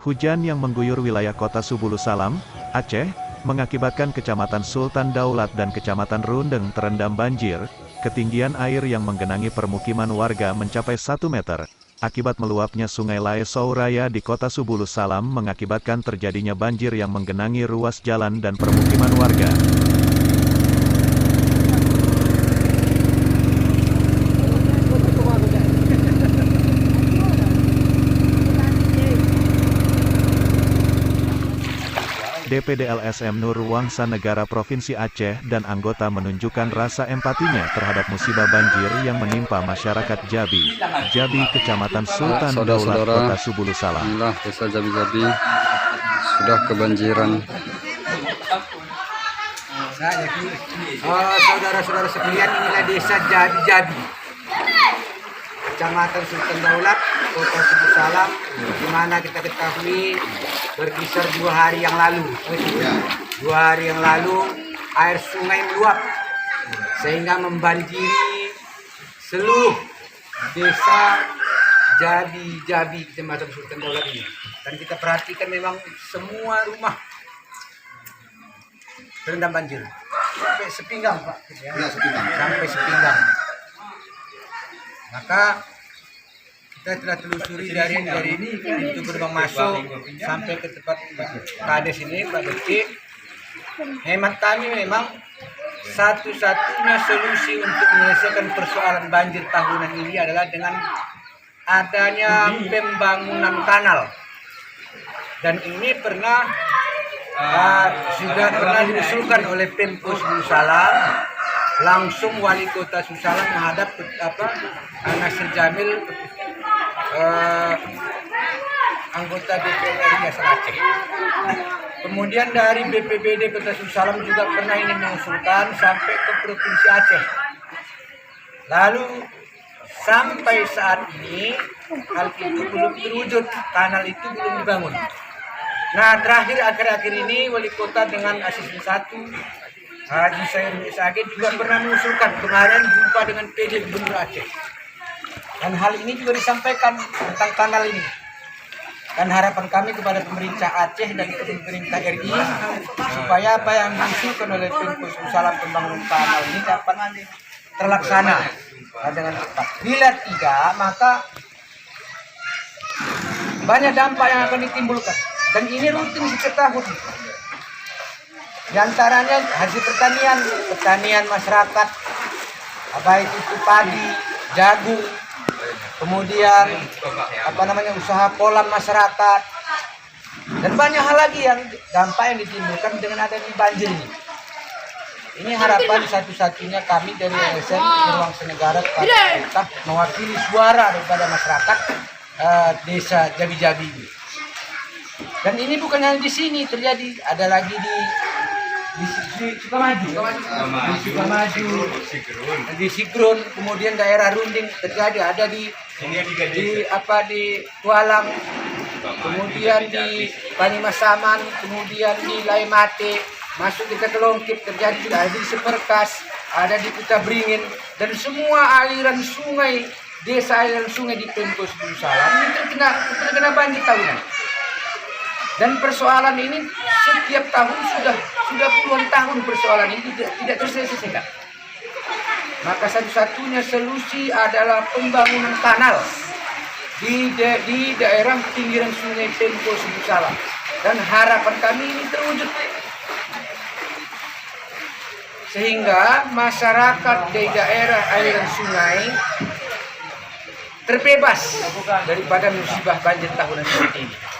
Hujan yang mengguyur wilayah kota Subulu Salam, Aceh, mengakibatkan Kecamatan Sultan Daulat dan Kecamatan Rundeng terendam banjir. Ketinggian air yang menggenangi permukiman warga mencapai 1 meter. Akibat meluapnya Sungai Lae Souraya di kota Subulu Salam mengakibatkan terjadinya banjir yang menggenangi ruas jalan dan permukiman warga. DPD LSM Nur Wangsa Negara Provinsi Aceh dan anggota menunjukkan rasa empatinya terhadap musibah banjir yang menimpa masyarakat Jabi, Kecamatan Sultan Daulat, Kota Subulu Salam. Inilah desa Jabi-Jabi sudah kebanjiran. Saudara-saudara sekalian, inilah desa Jabi-Jabi, Kecamatan Sultan Daulat, Kota Subulu Salam, di mana kita ketahui berkisar 2 hari yang lalu. 2 hari yang lalu air sungai meluap sehingga membanjiri seluruh desa Jabi, Kecamatan Sultan Daulat ini. Dan kita perhatikan memang semua rumah terendam banjir sampai sepinggang, Pak. Ya, sampai sepinggang. Maka kita telah telusuri dari ini pintu gerbang masuk sampai ke tempat kades ini, Pak Detik. Hemat kami memang satu-satunya solusi untuk menyelesaikan persoalan banjir tahunan ini adalah dengan adanya pembangunan kanal. Dan ini sudah pernah diusulkan oleh Pemkos Subulu Salam. Langsung wali kota Subulu Salam menghadap Nasir Jamil, anggota DPR RI asal Aceh. Kemudian dari BPBD Kota Subulu Salam juga pernah ini mengusulkan sampai ke Provinsi Aceh. Lalu sampai saat ini hal itu belum terwujud, kanal itu belum dibangun. Nah, terakhir akhir-akhir ini wali kota dengan asisten 1 Haji Said Misage juga pernah mengusulkan, kemarin jumpa dengan PD Gubernur Aceh. Dan hal ini juga disampaikan tentang kanal ini. Dan harapan kami kepada pemerintah Aceh dan pemerintah RI supaya apa yang diusulkan oleh Pemkos Subulu Salam pembangunan kanal ini dapat terlaksana dengan cepat. Bila tidak, maka banyak dampak yang akan ditimbulkan. Dan ini rutin setiap tahun. Di antaranya hasil pertanian masyarakat, baik itu padi, jagung, kemudian usaha kolam masyarakat, dan banyak hal lagi yang dampak yang ditimbulkan dengan adanya banjir ini. Ini harapan satu-satunya kami dari LSM Nur Wangsa Negara pemerintah mewakili suara daripada masyarakat desa Jabi-Jabi ini. Dan ini bukan hanya di sini terjadi, ada lagi di Sukamaju, di Sigrun, kemudian daerah Runding terjadi, ada di Kualang, kemudian di Banimasaman, kemudian di Laemate, masuk ke Kelongkip terjadi juga, ada di Seperkas, ada di Kuta Beringin, dan semua aliran sungai, desa aliran sungai di Pemkos Subulu Salam ini terkena banjir tahunan. Dan persoalan ini setiap tahun sudah puluhan tahun persoalan ini tidak terselesaikan. Maka satu-satunya solusi adalah pembangunan kanal di daerah pinggiran sungai Pemkos Subulu Salam. Dan harapan kami ini terwujud. Sehingga masyarakat di daerah aliran sungai terbebas daripada musibah banjir tahunan seperti ini.